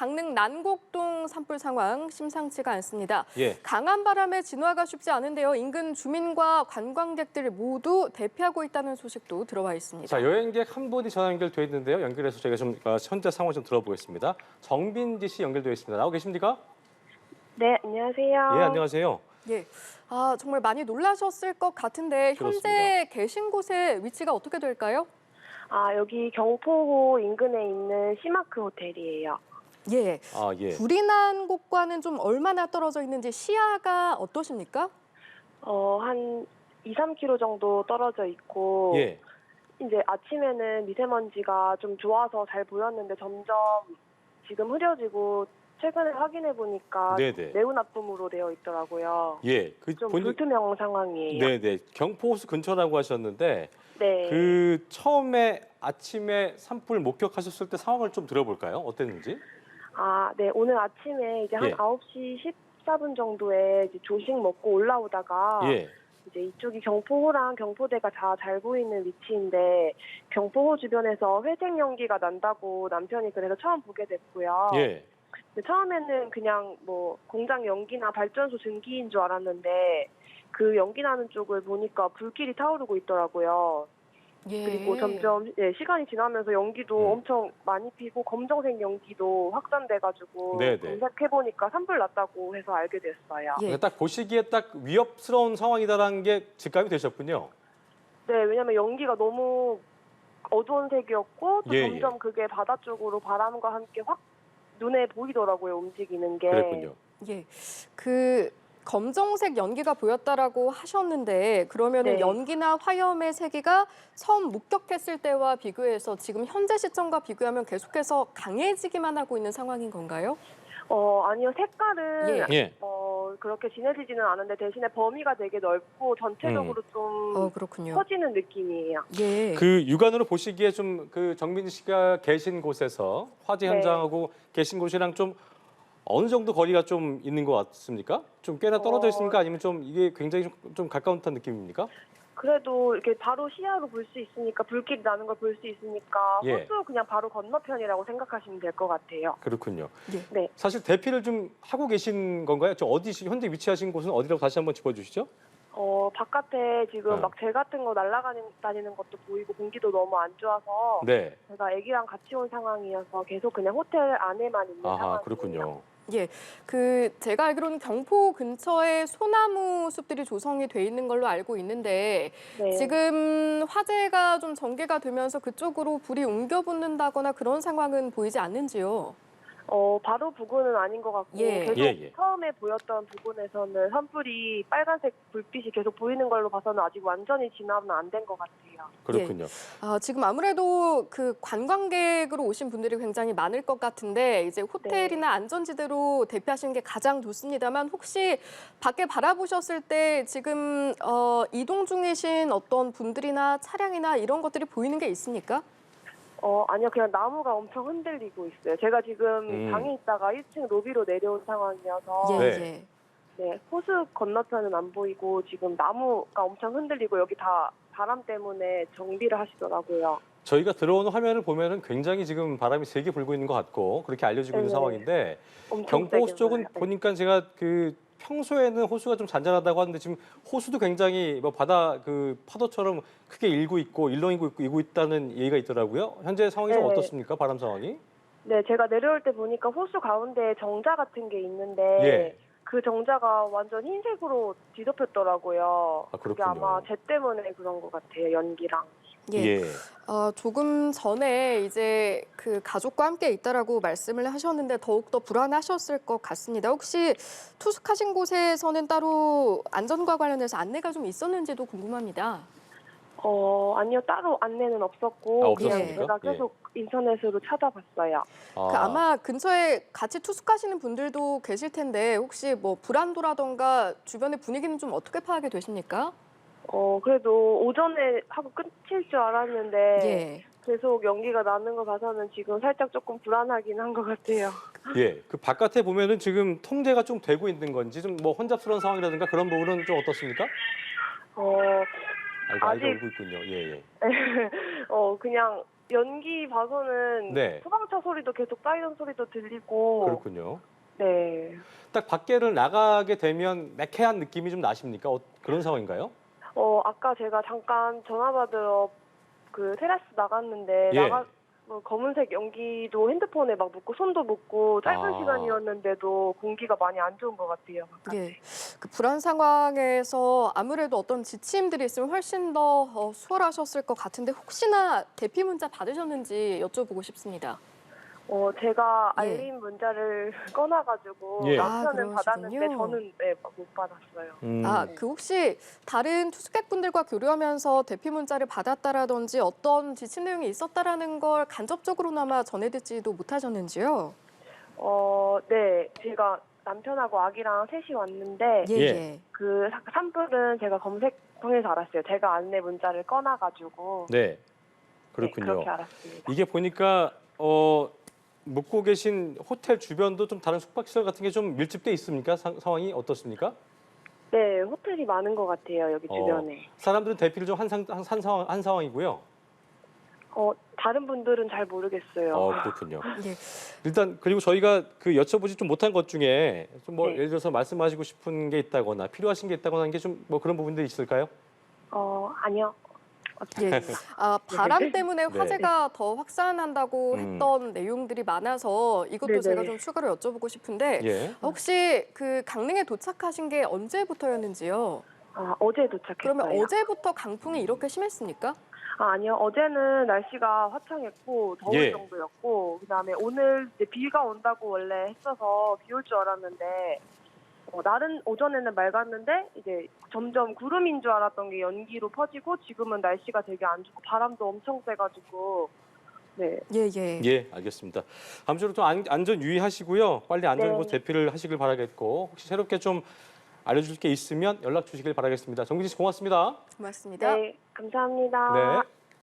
강릉 난곡동 산불 상황 심상치가 않습니다. 예. 강한 바람에 진화가 쉽지 않은데요. 인근 주민과 관광객들이 모두 대피하고 있다는 소식도 들어와 있습니다. 자, 여행객 한 분이 전화 연결돼 있는데요. 연결해서 저희가 좀 현재 상황 좀 들어보겠습니다. 정빈지 씨 연결되어 있습니다. 나오고 계십니까? 네, 안녕하세요. 예, 안녕하세요. 예, 정말 많이 놀라셨을 것 같은데 그렇습니다. 현재 계신 곳의 위치가 어떻게 될까요? 여기 경포호 인근에 있는 시마크 호텔이에요. 예, 예. 불이 난 곳과는 좀 얼마나 떨어져 있는지 시야가 어떠십니까? 한 2, 3km 정도 떨어져 있고, 예. 이제 아침에는 미세먼지가 좀 좋아서 잘 보였는데 점점 지금 흐려지고 최근에 확인해 보니까 네네. 매우 나쁨으로 되어 있더라고요. 예. 좀 불투명 상황이에요. 네네. 경포호수 근처라고 하셨는데 네. 그 처음에 아침에 산불 목격하셨을 때 상황을 좀 들어볼까요? 어땠는지? 네. 오늘 아침에 이제 한 예. 9시 14분 정도에 이제 조식 먹고 올라오다가 예. 이제 이쪽이 경포호랑 경포대가 다 잘 보이는 위치인데 경포호 주변에서 회색 연기가 난다고 남편이 그래서 처음 보게 됐고요. 예. 근데 처음에는 그냥 뭐 공장 연기나 발전소 증기인 줄 알았는데 그 연기 나는 쪽을 보니까 불길이 타오르고 있더라고요. 예. 그리고 점점 시간이 지나면서 연기도 엄청 많이 피고 검정색 연기도 확산돼가지고 네네. 검색해보니까 산불 났다고 해서 알게 됐어요. 예. 딱 보시기에 딱 위협스러운 상황이다라는 게 직감이 되셨군요. 네, 왜냐면 연기가 너무 어두운 색이었고 또 예, 점점 그게 바다 쪽으로 바람과 함께 확 눈에 보이더라고요, 움직이는 게. 그랬군요. 예, 그 검정색 연기가 보였다라고 하셨는데 그러면은 네. 연기나 화염의 세기가 처음 목격했을 때와 비교해서 지금 현재 시점과 비교하면 계속해서 강해지기만 하고 있는 상황인 건가요? 아니요, 색깔은 예. 그렇게 진해지지는 않은데 대신에 범위가 되게 넓고 전체적으로 좀 그렇군요. 커지는 느낌이에요. 예. 그 육안으로 보시기에 좀 그 정민지 씨가 계신 곳에서 화재 네. 현장하고 계신 곳이랑 좀 어느 정도 거리가 좀 있는 것 같습니까? 좀 꽤나 떨어져 있습니까? 아니면 좀 이게 굉장히 좀 가까운 듯한 느낌입니까? 그래도 이렇게 바로 시야로 볼 수 있으니까 불길이 나는 걸 볼 수 있으니까 예. 호수 그냥 바로 건너편이라고 생각하시면 될 것 같아요. 그렇군요. 네. 사실 대피를 좀 하고 계신 건가요? 저 현재 위치하신 곳은 어디라고 다시 한번 짚어주시죠? 바깥에 지금 막 재 같은 거 날아다니는 것도 보이고 공기도 너무 안 좋아서 네. 제가 아기랑 같이 온 상황이어서 계속 그냥 호텔 안에만 있는 상황이에요. 그렇군요. 예, 제가 알기로는 경포 근처에 소나무 숲들이 조성이 돼 있는 걸로 알고 있는데 네. 지금 화재가 좀 전개가 되면서 그쪽으로 불이 옮겨 붙는다거나 그런 상황은 보이지 않는지요? 바로 부근은 아닌 것 같고 예. 계속 예. 처음에 보였던 부근에서는 산불이 빨간색 불빛이 계속 보이는 걸로 봐서는 아직 완전히 진화는 안 된 것 같아요. 그렇군요. 지금 아무래도 그 관광객으로 오신 분들이 굉장히 많을 것 같은데 이제 호텔이나 안전지대로 대피하시는 게 가장 좋습니다만 혹시 밖에 바라보셨을 때 지금 이동 중이신 어떤 분들이나 차량이나 이런 것들이 보이는 게 있습니까? 아니요, 그냥 나무가 엄청 흔들리고 있어요. 제가 지금 방에 있다가 1층 로비로 내려온 상황이어서 네. 네, 호수 건너편은 안 보이고 지금 나무가 엄청 흔들리고 여기 다 바람 때문에 정비를 하시더라고요. 저희가 들어오는 화면을 보면은 굉장히 지금 바람이 세게 불고 있는 것 같고 그렇게 알려지고 있는 네. 상황인데 엄청 경포호수 세게 쪽은 불어요. 네. 보니까 제가 그 평소에는 호수가 좀 잔잔하다고 하는데 지금 호수도 굉장히 뭐 바다 그 파도처럼 크게 일렁이고 있다는 얘기가 있더라고요. 현재 상황이 좀 네. 어떻습니까? 바람 상황이? 네, 제가 내려올 때 보니까 호수 가운데 정자 같은 게 있는데 예. 그 정자가 완전 흰색으로 뒤덮였더라고요. 그게 그렇군요. 아마 재 때문에 그런 것 같아요, 연기랑. 예. 조금 전에 이제 그 가족과 함께 있다라고 말씀을 하셨는데 더욱더 불안하셨을 것 같습니다. 혹시 투숙하신 곳에서는 따로 안전과 관련해서 안내가 좀 있었는지도 궁금합니다. 아니요, 따로 안내는 없었고 없었습니까? 그냥 제가 계속 인터넷으로 찾아봤어요. 아마 근처에 같이 투숙하시는 분들도 계실 텐데 혹시 뭐 불안도라던가 주변의 분위기는 좀 어떻게 파악이 되십니까? 그래도 오전에 하고 끝일 줄 알았는데 예. 계속 연기가 나는 거 봐서는 지금 살짝 조금 불안하긴 한 것 같아요. 예. 그 바깥에 보면은 지금 통제가 좀 되고 있는 건지 좀 뭐 혼잡스러운 상황이라든가 그런 부분은 좀 어떻습니까? 아직 아이가 울고 있군요. 예. 그냥 연기 봐서는 네. 소방차 소리도 계속 사이렌 소리도 들리고. 그렇군요. 네. 딱 밖에를 나가게 되면 매캐한 느낌이 좀 나십니까? 그런 상황인가요? 아까 제가 잠깐 전화 받으러 그 테라스 나갔는데 예. 뭐 검은색 연기도 핸드폰에 막 묻고 손도 묻고 짧은 아. 시간이었는데도 공기가 많이 안 좋은 것 같아요. 바깥에. 예. 그 불안 상황에서 아무래도 어떤 지침들이 있으면 훨씬 더 수월하셨을 것 같은데 혹시나 대피 문자 받으셨는지 여쭤보고 싶습니다. 제가 예. 알림 문자를 꺼놔가지고 예. 남편은 아, 받았는데 그러시군요. 저는 네, 못 받았어요. 그 혹시 다른 투숙객분들과 교류하면서 대피 문자를 받았다라든지 어떤 지침 내용이 있었다라는 걸 간접적으로나마 전해 듣지도 못하셨는지요? 네, 제가 남편하고 아기랑 셋이 왔는데 예, 예. 예. 그 산불은 제가 검색 통해서 알았어요. 제가 안내 문자를 꺼놔가지고 네. 네, 그렇군요. 그렇게 알았습니다. 이게 보니까 묵고 계신 호텔 주변도 좀 다른 숙박시설 같은 게 좀 밀집돼 있습니까? 상황이 어떻습니까? 네, 호텔이 많은 것 같아요. 여기 주변에. 사람들은 대피를 좀 한 상황이고요. 다른 분들은 잘 모르겠어요. 그렇군요. 예. 일단 그리고 저희가 그 여쭤보지 좀 못한 것 중에 좀 뭐 네. 예를 들어서 말씀하시고 싶은 게 있다거나 필요하신 게 있다거나 하는 게 좀 뭐 그런 부분들이 있을까요? 아니요. 예. 바람 때문에 네. 화재가 더 확산한다고 음. 했던 내용들이 많아서 이것도 네네. 제가 좀 추가로 여쭤보고 싶은데 예. 혹시 그 강릉에 도착하신 게 언제부터였는지요? 어제 도착했어요. 그러면 어제부터 강풍이 이렇게 심했습니까? 아니요. 어제는 날씨가 화창했고 더울 예. 정도였고 그다음에 오늘 이제 비가 온다고 원래 했어서 비 올 줄 알았는데 날은 오전에는 맑았는데 이제 점점 구름인 줄 알았던 게 연기로 퍼지고 지금은 날씨가 되게 안 좋고 바람도 엄청 세가지고 네. 예, 예. 예, 알겠습니다. 아무쪼록 좀 안전 유의하시고요. 빨리 안전으로 네. 대피를 하시길 바라겠고 혹시 새롭게 좀 알려줄 게 있으면 연락 주시길 바라겠습니다. 정빈 씨 고맙습니다. 고맙습니다. 네, 감사합니다. 네.